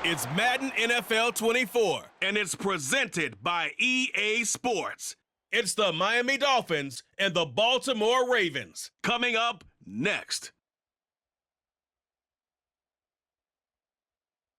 It's Madden NFL 24, and it's presented by EA Sports. It's the Miami Dolphins and the Baltimore Ravens. Coming up next.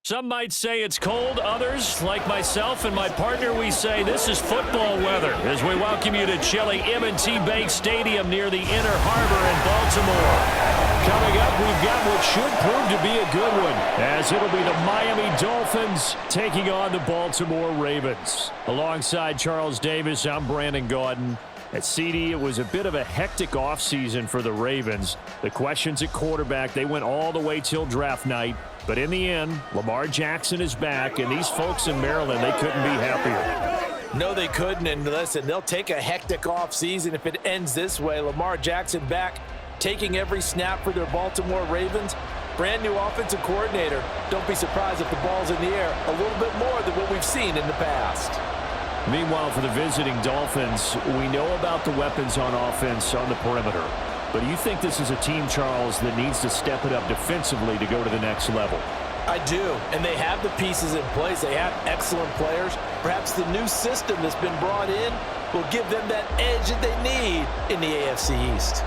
Some might say it's cold. Others, like myself and my partner, we say this is football weather as we welcome you to chilly M&T Bank Stadium near the Inner Harbor in Baltimore. Coming up, we've got what should prove to be a good one, as it'll be the Miami Dolphins taking on the Baltimore Ravens. Alongside Charles Davis, I'm Brandon Gaudin. At CD, it was a bit of a hectic offseason for the Ravens. The questions at quarterback, they went all the way till draft night. But in the end, Lamar Jackson is back, and these folks in Maryland, they couldn't be happier. No, they couldn't, and listen, they'll take a hectic offseason if it ends this way. Lamar Jackson back, taking every snap for their Baltimore Ravens. Brand new offensive coordinator. Don't be surprised if the ball's in the air a little bit more than what we've seen in the past. Meanwhile, for the visiting Dolphins, we know about the weapons on offense on the perimeter. But do you think this is a team, Charles, that needs to step it up defensively to go to the next level? I do, and they have the pieces in place. They have excellent players. Perhaps the new system that's been brought in will give them that edge that they need in the AFC East.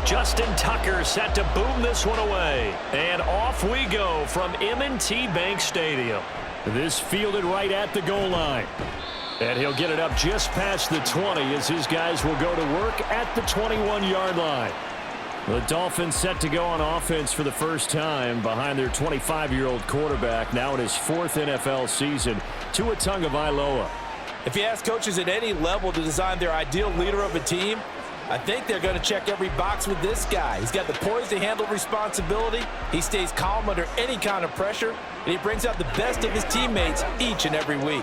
Justin Tucker set to boom this one away. And off we go from M&T Bank Stadium. This fielded right at the goal line. And he'll get it up just past the 20 as his guys will go to work at the 21-yard line. The Dolphins set to go on offense for the first time behind their 25-year-old quarterback, now in his fourth NFL season, Tua Tagovailoa. If you ask coaches at any level to design their ideal leader of a team, I think they're going to check every box with this guy. He's got the poise to handle responsibility. He stays calm under any kind of pressure, and he brings out the best of his teammates each and every week.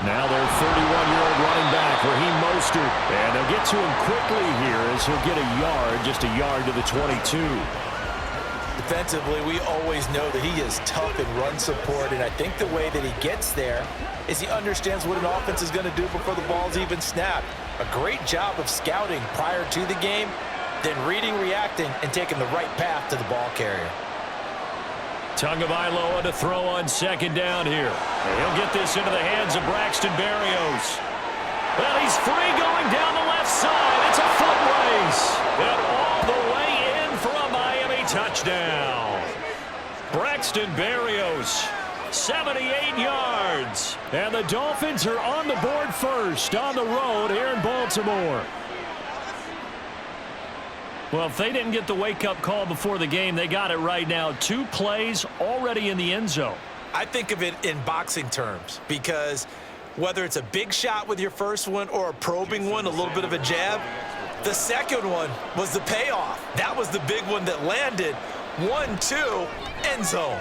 Now their 31-year-old running back, Raheem Mostert. And they'll get to him quickly here as he'll get a yard, just a yard to the 22. Defensively, we always know that he is tough in run support, and I think the way that he gets there is he understands what an offense is going to do before the ball's even snapped. A great job of scouting prior to the game, then reading, reacting, and taking the right path to the ball carrier. Tagovailoa to throw on second down here. And he'll get this into the hands of Braxton Berrios. Well, he's free going down the left side. It's a foot race. And all the way in for a Miami touchdown. Braxton Berrios, 78 yards. And the Dolphins are on the board first on the road here in Baltimore. Well, if they didn't get the wake-up call before the game, they got it right now. 2 plays already in the end zone. I think of it in boxing terms because whether it's a big shot with your first one or a probing one, a little bit of a jab, the second one was the payoff. That was the big one that landed. 1-2, end zone.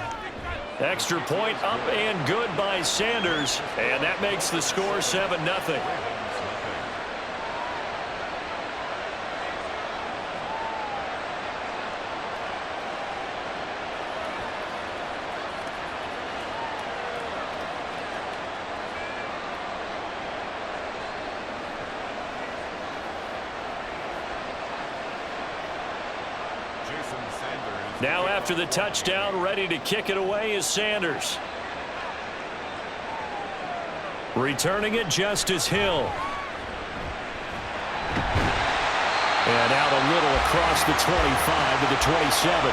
Extra point up and good by Sanders, and that makes the score 7-0. Now after the touchdown, ready to kick it away is Sanders. Returning it, Justice Hill. And out a little across the 25 to the 27.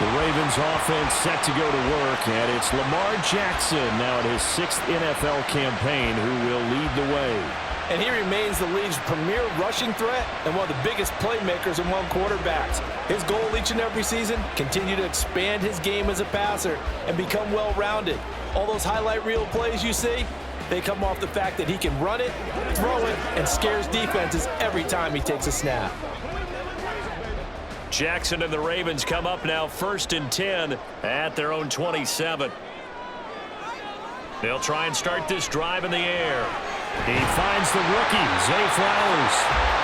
The Ravens offense set to go to work, and it's Lamar Jackson now in his 6th NFL campaign who will lead the way. And he remains the league's premier rushing threat and one of the biggest playmakers among quarterbacks. His goal each and every season, continue to expand his game as a passer and become well-rounded. All those highlight reel plays you see, they come off the fact that he can run it, throw it, and scares defenses every time he takes a snap. Jackson and the Ravens come up now 1st and 10 at their own 27. They'll try and start this drive in the air. He finds the rookie, Zay Flowers.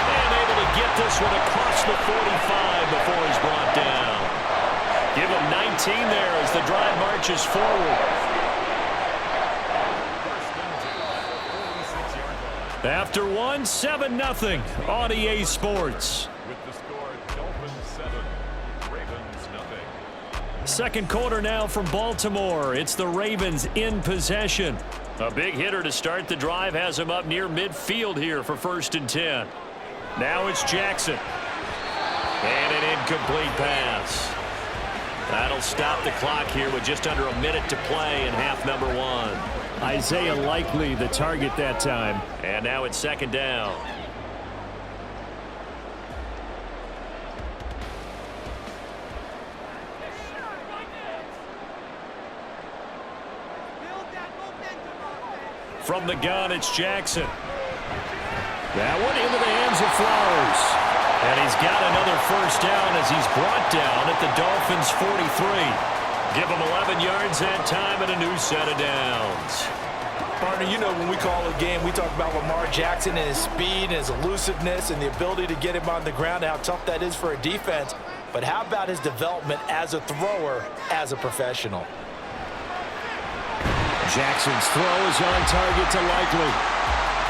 And able to get this one across the 45 before he's brought down. Give him 19 there as the drive marches forward. After one, 7-0 on EA Sports. With the score, Dolphins 7, Ravens nothing. Second quarter now from Baltimore. It's the Ravens in possession. A big hitter to start the drive has him up near midfield here for 1st and 10. Now it's Jackson. And an incomplete pass. That'll stop the clock here with just under a minute to play in half number 1. Isaiah Likely the target that time. And now it's 2nd down. From the gun, it's Jackson. That one into the hands of Flowers. And he's got another 1st down as he's brought down at the Dolphins' 43. Give him 11 yards that time and a new set of downs. Partner, you know when we call a game, we talk about Lamar Jackson and his speed and his elusiveness and the ability to get him on the ground and how tough that is for a defense. But how about his development as a thrower, as a professional? Jackson's throw is on target to Likely.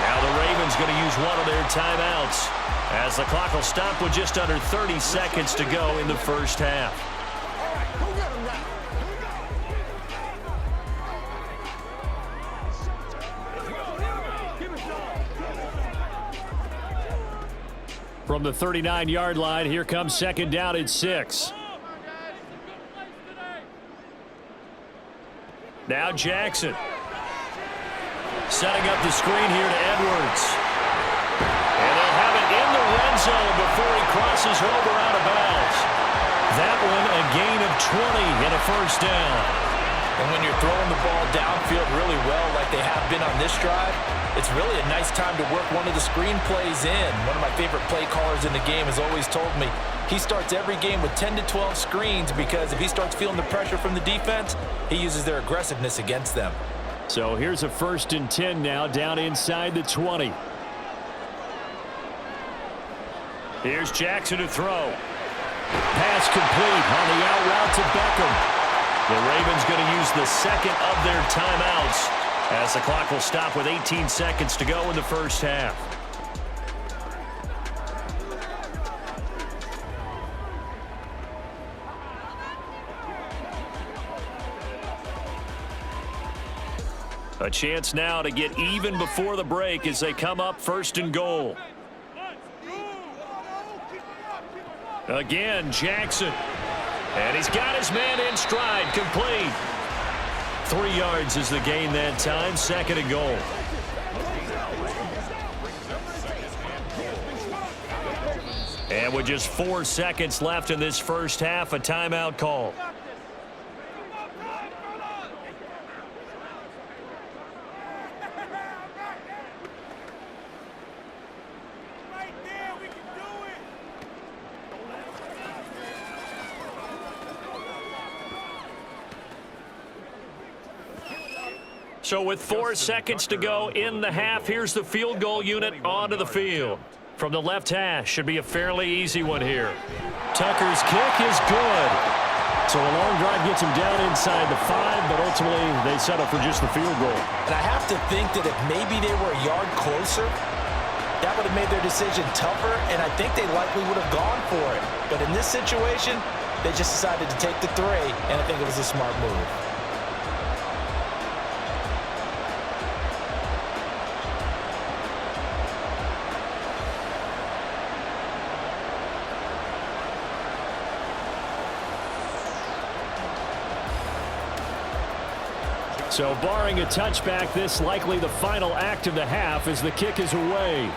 Now the Ravens going to use one of their timeouts as the clock will stop with just under 30 seconds to go in the 1st half. From the 39-yard line, here comes 2nd down at 6. Now Jackson. Setting up the screen here to Edwards. And they'll have it in the red zone before he crosses over out of bounds. That one a gain of 20 and a 1st down. And when you're throwing the ball downfield really well like they have been on this drive, it's really a nice time to work one of the screen plays in. One of my favorite play callers in the game has always told me he starts every game with 10 to 12 screens because if he starts feeling the pressure from the defense, he uses their aggressiveness against them. So here's a 1st and 10 now down inside the 20. Here's Jackson to throw. Pass complete on the out route to Beckham. The Ravens going to use the 2nd of their timeouts as the clock will stop with 18 seconds to go in the 1st half. A chance now to get even before the break as they come up 1st and goal. Again, Jackson. And he's got his man in stride, complete. 3 yards is the gain that time, 2nd and goal. And with just 4 seconds left in this 1st half, a timeout call. So with 4 seconds to go in the half, here's the field goal unit onto the field. From the left hash, should be a fairly easy one here. Tucker's kick is good. So a long drive gets him down inside the 5, but ultimately they settle for just the field goal. And I have to think that if maybe they were a yard closer, that would have made their decision tougher, and I think they likely would have gone for it. But in this situation, they just decided to take the 3, and I think it was a smart move. So barring a touchback, this likely the final act of the half as the kick is away.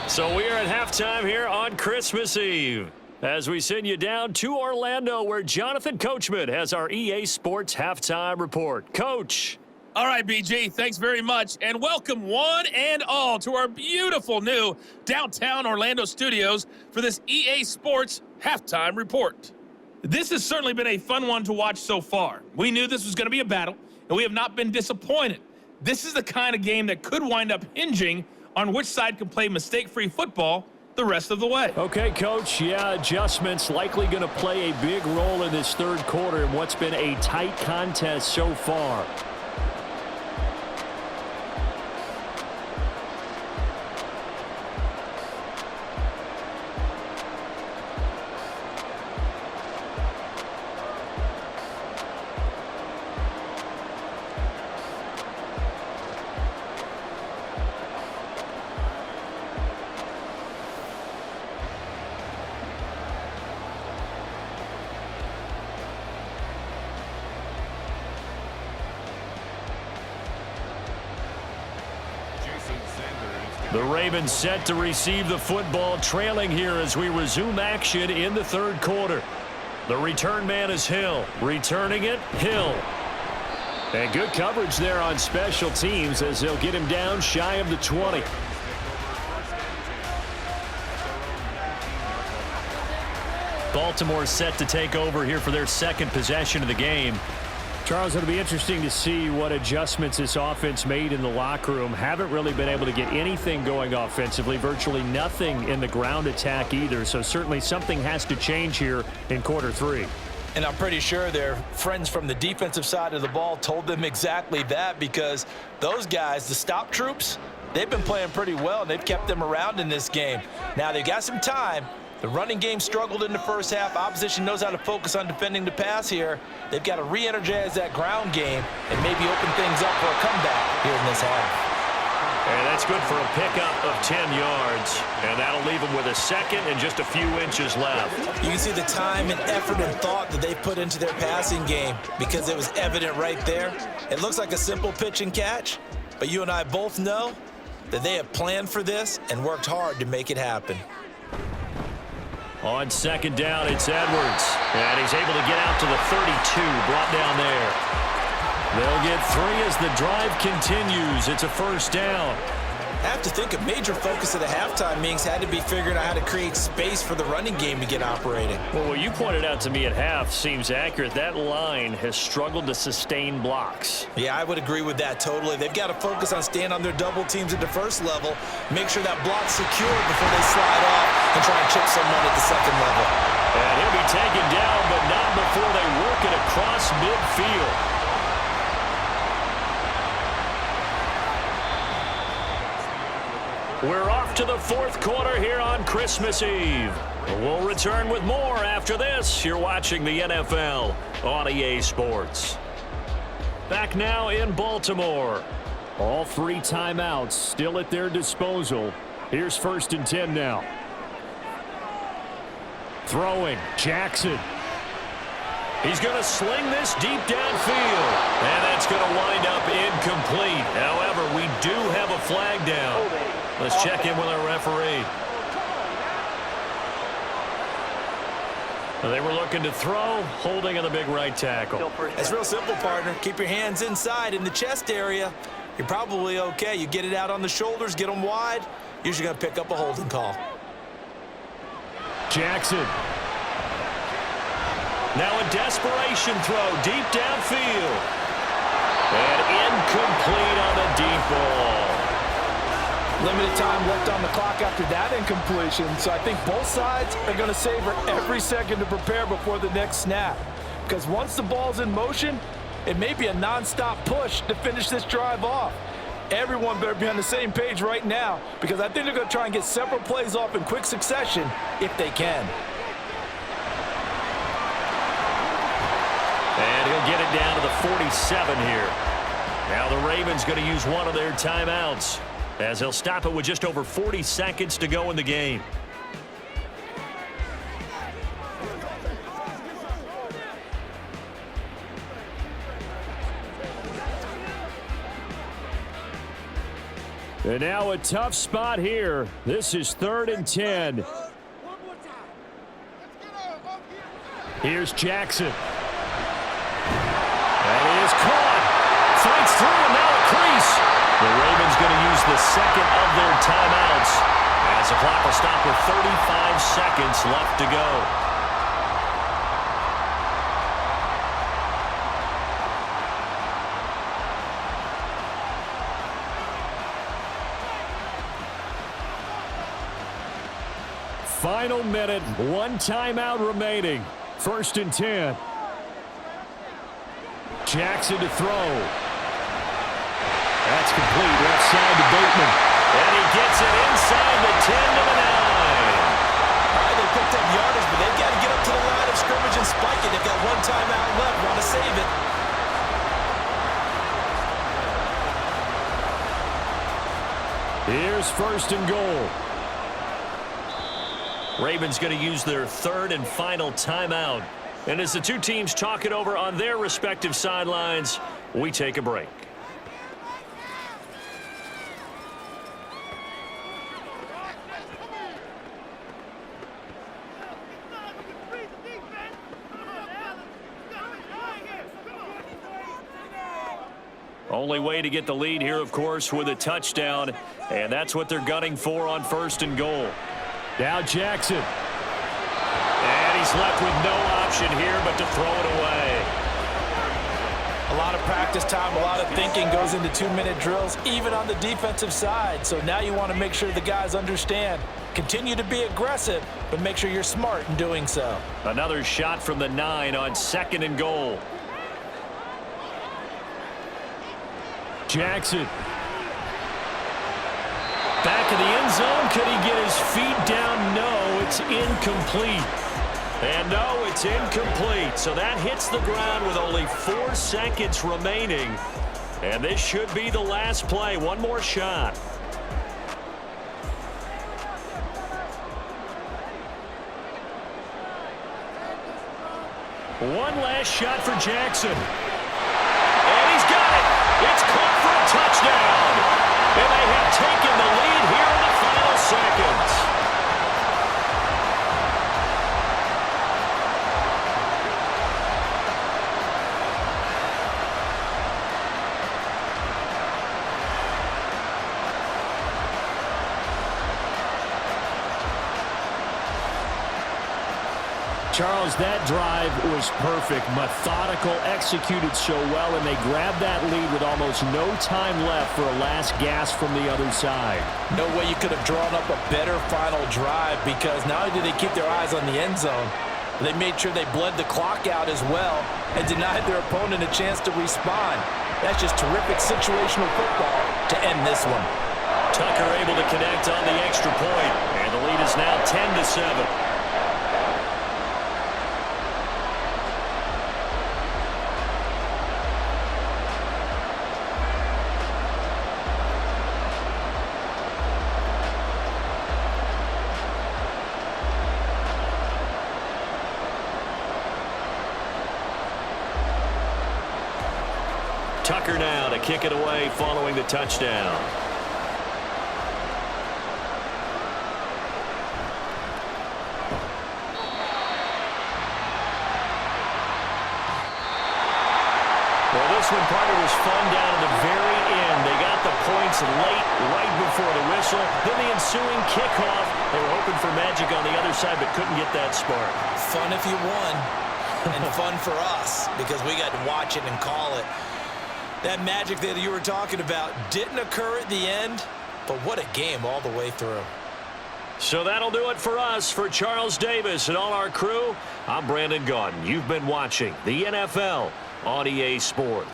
So we are at halftime here on Christmas Eve as we send you down to Orlando where Jonathan Coachman has our EA Sports halftime report. Coach. All right, BG, thanks very much, and welcome one and all to our beautiful new downtown Orlando studios for this EA Sports halftime report. This has certainly been a fun one to watch so far. We knew this was going to be a battle, and we have not been disappointed. This is the kind of game that could wind up hinging on which side can play mistake-free football the rest of the way. Okay, Coach, yeah, adjustments likely going to play a big role in this third quarter in what's been a tight contest so far. The Ravens set to receive the football, trailing here as we resume action in the third quarter. The return man is Hill. Returning it, Hill. And good coverage there on special teams as they'll get him down shy of the 20. Baltimore set to take over here for their second possession of the game. Charles, it'll be interesting to see what adjustments this offense made in the locker room. Haven't really been able to get anything going offensively, virtually nothing in the ground attack either. So certainly something has to change here in quarter three. And I'm pretty sure their friends from the defensive side of the ball told them exactly that, because those guys, the stop troops, they've been playing pretty well, and they've kept them around in this game. Now they've got some time. The running game struggled in the first half. Opposition knows how to focus on defending the pass here. They've got to re-energize that ground game and maybe open things up for a comeback here in this half. And that's good for a pickup of 10 yards. And that'll leave them with a second and just a few inches left. You can see the time and effort and thought that they put into their passing game, because it was evident right there. It looks like a simple pitch and catch, but you and I both know that they have planned for this and worked hard to make it happen. On second down, it's Edwards. And he's able to get out to the 32, brought down there. They'll get 3 as the drive continues. It's a first down. I have to think a major focus of the halftime meetings had to be figuring out how to create space for the running game to get operating. Well, what you pointed out to me at half seems accurate. That line has struggled to sustain blocks. Yeah, I would agree with that totally. They've got to focus on staying on their double teams at the first level, make sure that block's secure before they slide off and try and chip someone at the second level. And he'll be taken down, but not before they work it across midfield. We're off to the fourth quarter here on Christmas Eve. We'll return with more after this. You're watching the NFL on EA Sports. Back now in Baltimore. All 3 timeouts still at their disposal. Here's 1st and 10 now. Throwing, Jackson. He's going to sling this deep downfield. And that's going to wind up incomplete. However, we do have a flag down. Let's check in with our referee. They were looking to throw, holding on the big right tackle. It's real simple, partner. Keep your hands inside in the chest area. You're probably okay. You get it out on the shoulders, get them wide. Usually going to pick up a holding call. Jackson. Now a desperation throw deep downfield. And incomplete on the deep ball. Limited time left on the clock after that incompletion, so I think both sides are going to savor every second to prepare before the next snap. Because once the ball's in motion, it may be a non-stop push to finish this drive off. Everyone better be on the same page right now, because I think they're going to try and get several plays off in quick succession if they can. And he'll get it down to the 47 here. Now the Ravens going to use one of their timeouts, as he'll stop it with just over 40 seconds to go in the game. And now a tough spot here. This is 3rd and 10. Here's Jackson. And he is caught. Fights through, and now a crease. The Ravens going to use the second of their timeouts, as the clock will stop with 35 seconds left to go. Final minute, one timeout remaining. 1st and 10. Jackson to throw. That's complete. Left side to Bateman. And he gets it inside the 10 to the 9. They picked up yardage, but they've got to get up to the line of scrimmage and spike it. They've got one timeout left. Want to save it. Here's 1st and goal. Ravens going to use their 3rd and final timeout. And as the two teams talk it over on their respective sidelines, we take a break. Only way to get the lead here, of course, with a touchdown. And that's what they're gunning for on 1st and goal. Now Jackson. And he's left with no option here but to throw it away. A lot of practice time, a lot of thinking goes into 2-minute drills, even on the defensive side. So now you want to make sure the guys understand. Continue to be aggressive, but make sure you're smart in doing so. Another shot from the 9 on 2nd and goal. Jackson. Back of the end zone. Could he get his feet down? No, it's incomplete. And no, it's incomplete. So that hits the ground with only 4 seconds remaining. And this should be the last play. One more shot. One last shot for Jackson. And he's got it. It's caught for a touchdown. And they have taken the lead here in the final seconds. Charles, that drive was perfect, methodical, executed so well, and they grabbed that lead with almost no time left for a last gasp from the other side. No way you could have drawn up a better final drive, because not only did they keep their eyes on the end zone, they made sure they bled the clock out as well and denied their opponent a chance to respond. That's just terrific situational football to end this one. Tucker able to connect on the extra point, and the lead is now 10-7. Tucker now to kick it away following the touchdown. Well, this one, partner, was fun down at the very end. They got the points late, right before the whistle. Then the ensuing kickoff. They were hoping for magic on the other side, but couldn't get that spark. Fun if you won, and fun for us, because we got to watch it and call it. That magic that you were talking about didn't occur at the end, but what a game all the way through. So that'll do it for us. For Charles Davis and all our crew, I'm Brandon Gaudin. You've been watching the NFL on EA Sports.